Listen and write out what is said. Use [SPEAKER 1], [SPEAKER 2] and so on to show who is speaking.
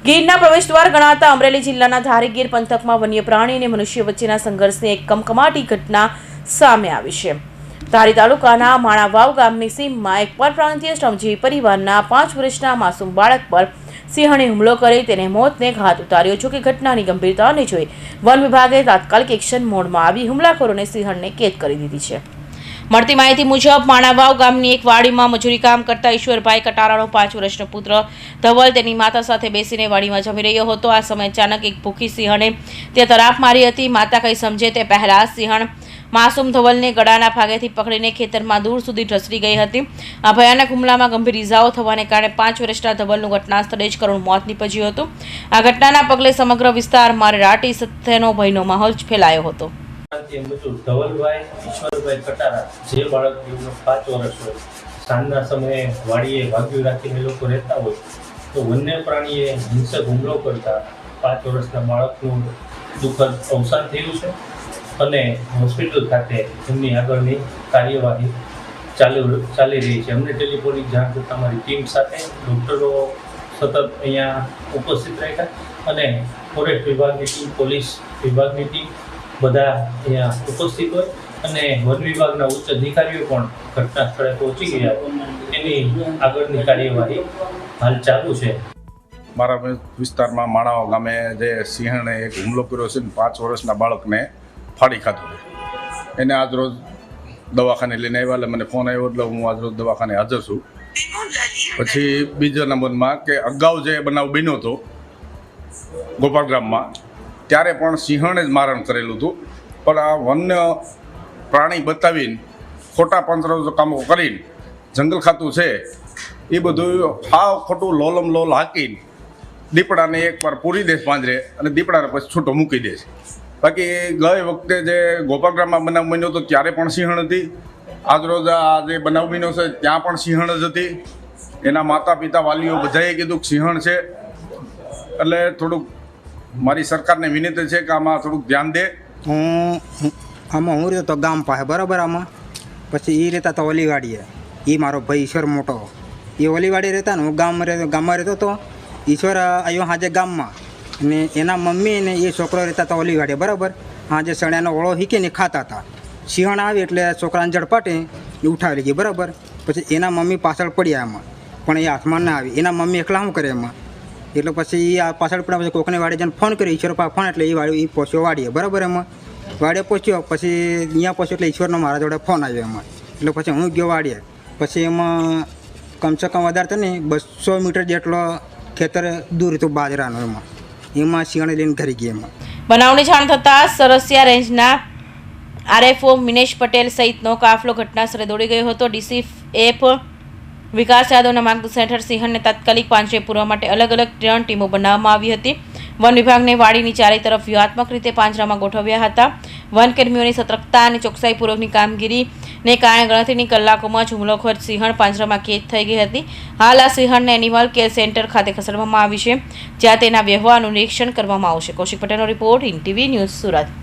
[SPEAKER 1] ગીરના પ્રવેશદ્વાર ગણાતા અમરેલી જિલ્લાના ધારીગીર પંથકમાં વન્ય પ્રાણી અને મનુષ્ય વચ્ચેના સંઘર્ષની એક કમકમાટી ઘટના સામે આવી છે. ધારી તાલુકાના માણાવાવ ગામની સીમમાં એક પરપ્રાંતીય શ્રમજીવી પરિવારના 5 વર્ષના માસૂમ બાળક પર સિંહણે હુમલો કરી તેને મોતને ઘાટ ઉતાર્યો. જો કે ઘટનાની ગંભીરતાને જોઈ વન વિભાગે તાત્કાલિક એક્શન મોડમાં આવી હુમલાખોરોને સિંહણને કેદ કરી દીધી છે. મળતી માહિતી મુજબ માણાવાવ ગામની એક વાડીમાં મજૂરી કામ કરતા ઈશ્વરભાઈ કટારાનો 5 વર્ષનો પુત્ર ધવલ તેની માતા સાથે બેસીને વાડીમાં જમી રહ્યો હતો. આ સમયે અચાનક એક ભૂખી સિંહણે તે તરાપ મારી હતી. માતા કંઈ સમજે તે પહેલા સિંહણ માસૂમ ધવલને ગળાના ભાગેથી પકડીને ખેતરમાં દૂર સુધી ઢસડી ગઈ હતી. આ ભયાનક હુમલામાં ગંભીર ઇજાઓ થવાને કારણે 5 વર્ષના ધવલનું ઘટના સ્થળે જ કરુણ મોત નીપજ્યું હતું. આ ઘટનાના પગલે સમગ્ર વિસ્તારમાં રાટી સત્યનો ભયનો માહોલ ફેલાયો હતો.
[SPEAKER 2] ધવલભાઈ ઈશ્વરભાઈ કટારા જે બાળકની ઉંમર 5 વર્ષ હોય, સાંજના સમયે વાડીએ ભાગ્યું રાખીને લોકો રહેતા હોય તો વન્ય પ્રાણીએ હિંસક હુમલો કરતા 5 વર્ષના બાળકનું દુઃખદ અવસાન થયું છે અને હોસ્પિટલ ખાતે એમની આગળની કાર્યવાહી ચાલી રહી છે. અમને ટેલિફોનિક જાણ કરતાં અમારી ટીમ સાથે ડૉક્ટરો સતત અહીંયા ઉપસ્થિત રહ્યા અને ફોરેસ્ટ વિભાગની ટીમ, પોલીસ વિભાગની ટીમ બધા અહીંયા ઉપસ્થિત હોય અને વન વિભાગના ઉચ્ચ અધિકારીઓ પણ ઘટના સ્થળે પહોંચી ગયા. એની આગળની કાર્યવાહી હાલ ચાલુ છે.
[SPEAKER 3] મારા વિસ્તારમાં માણાવા ગામે જે સિંહણે એક હુમલો કર્યો છે, 5 વર્ષના બાળકને ફાડી ખાધું છે. એને આજરોજ દવાખાને લઈને આવ્યા એટલે મને ફોન આવ્યો એટલે હું આજરોજ દવાખાને હાજર છું. પછી બીજા નંબરમાં કે અગાઉ જે બનાવ બન્યો હતો ગોપાલ ગ્રામમાં, ત્યારે પણ સિંહણે જ મારણ કરેલું હતું. પણ આ વન્ય પ્રાણી બતાવીને ખોટા પંચરો કામો કરીને જંગલ ખાતું છે એ બધું હાવ ખોટું લોલમ લોલ હાકીને દીપડાને એકવાર પૂરી દેશ પાંજરે અને દીપડાને પછી છૂટો મૂકી દે છે. બાકી ગઈ વખતે જે ગોપાલગ્રામમાં બનાવ બન્યો હતો ત્યારે પણ સિંહણ હતી. આજરોજ આ જે બનાવ બન્યો છે ત્યાં પણ સિંહણ જ હતી. એના માતા પિતા વાલીઓ બધાએ કીધું કે સિંહણ છે. એટલે થોડુંક મારી સરકારને વિનંતી છે કે આમાં થોડુંક ધ્યાન દે.
[SPEAKER 4] હું રહ્યો તો ગામ પાસે બરાબર. આમાં પછી એ રહેતા તો ઓલીવાડીએ, એ મારો ભાઈ ઈશ્વર મોટો, એ ઓલીવાડી રહેતા ને હું ગામમાં રહેતો હતો. ઈશ્વર આવ્યો હાજે ગામમાં અને એના મમ્મી ને એ છોકરો રહેતા હતા ઓલીવાડીએ બરાબર. હાજે સણ્યાનો ઓળો હીકીને ખાતા હતા. સિંહણ આવી એટલે છોકરાને ઝડપાટે ઉઠાવી ગઈ બરાબર. પછી એના મમ્મી પાછળ પડ્યા એમાં, પણ એ હાથમાં ના આવી. એના મમ્મી એકલા શું કરે એમાં, એટલે પછી એ પાછળ પડ્યા. પછી કોકને વાડી જઈને ફોન કર્યો, ઈશ્વર પાસે ફોન, એટલે એ પહોંચ્યો વાડીએ બરાબર. એમાં વાડીએ પહોંચ્યો, પછી અહીંયા પહોંચ્યો એટલે ઈશ્વરનો મારા જોડે ફોન આવ્યો એમાં. એટલે પછી હું ગયો વાડીએ. પછી એમાં કમસે કમ વધારે તો નહીં 200 મીટર જેટલો ખેતર દૂર હતું બાજરાનું. એમાં સિંહણે લઈને ઘરી ગઈ. એમાં
[SPEAKER 1] બનાવની જાણ થતાં સરસિયા રેન્જના આરએફઓ મિનેશ પટેલ સહિતનો કાફલો ઘટના સ્થળે દોડી ગયો હતો. ડીસીએફ વિકાસ યાદવના માર્ગદર્શન હેઠળ સિંહણને તાત્કાલિક પાંજરે પૂરવા માટે અલગ અલગ 3 ટીમો બનાવવામાં આવી હતી. વન વિભાગને વાડીની ચારે તરફ વ્યૂહાત્મક રીતે પાંજરામાં ગોઠવ્યા હતા. વનકર્મીઓની સતર્કતા અને ચોકસાઈપૂર્વકની કામગીરીને કારણે ગણતરીની કલાકોમાં જ હુમલોખોર સિંહણ પાંજરામાં કેદ થઈ ગઈ હતી. હાલ આ સિંહણને એનિમલ કેર સેન્ટર ખાતે ખસેડવામાં આવી છે, જ્યાં તેના વ્યવહારનું નિરીક્ષણ કરવામાં આવશે. કૌશિક પટેલનો રિપોર્ટ, INTV ન્યૂઝ, સુરત.